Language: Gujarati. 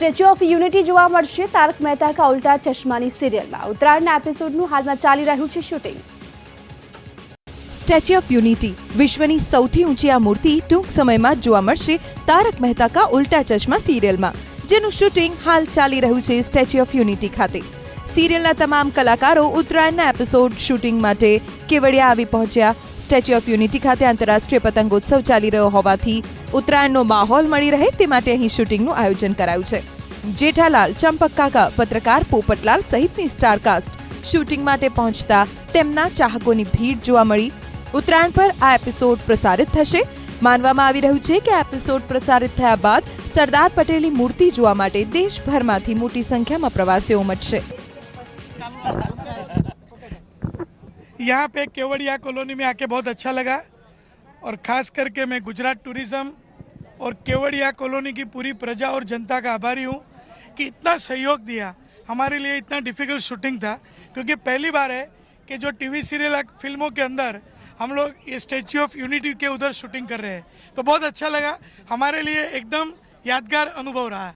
સ્ટેચ્યુ ઓફ યુનિટી જોવા મળશે તારક મહેતા કા ઉલ્ટા ચશ્માની સિરિયલમાં ઉત્તરાયણના એપિસોડનું હાલમાં ચાલી રહ્યું છે શૂટિંગ। સ્ટેચ્યુ ઓફ યુનિટી વિશ્વની સૌથી ઊંચી આ મૂર્તિ ટૂંક સમયમાં જોવા મળશે તારક મહેતા કા ઉલ્ટા ચશ્મા સિરિયલમાં, જેનું શૂટિંગ હાલ ચાલી રહ્યું છે સ્ટેચ્યુ ઓફ યુનિટી ખાતે। સિરિયલના તમામ કલાકારો ઉત્તરાયણના એપિસોડ શૂટિંગ માટે કેવડિયા આવી પહોંચ્યા। સ્ટેચ્યુ ઓફ યુનિટી ખાતે આંતરરાષ્ટ્રીય પતંગોત્સવ ચાલી રહ્યો હોવાથી ઉત્તરાયણનો માહોલ મળી રહે તે માટે અહીં શૂટિંગનું આયોજન કરાયું છે। જેઠાલાલ, ચંપક કાકા, પત્રકાર પોપટલાલ સહિતની સ્ટારકાસ્ટ શૂટિંગ માટે પહોંચતા તેમના ચાહકોની ભીડ જોવા મળી। ઉત્તરાયણ પર આ એપિસોડ પ્રસારિત થશે। માનવામાં આવી રહ્યું છે કે એપિસોડ પ્રસારિત થયા બાદ સરદાર પટેલની મૂર્તિ જોવા માટે દેશભરમાંથી મોટી સંખ્યામાં પ્રવાસીઓ ઉમટશે। यहाँ पे केवड़िया कॉलोनी में आके बहुत अच्छा लगा और ख़ास करके मैं गुजरात टूरिज़्म और केवड़िया कॉलोनी की पूरी प्रजा और जनता का आभारी हूँ कि इतना सहयोग दिया। हमारे लिए इतना डिफ़िकल्ट शूटिंग था क्योंकि पहली बार है कि जो टीवी सीरियल फिल्मों के अंदर हम लोग ये स्टैच्यू ऑफ यूनिटी के उधर शूटिंग कर रहे हैं, तो बहुत अच्छा लगा। हमारे लिए एकदम यादगार अनुभव रहा।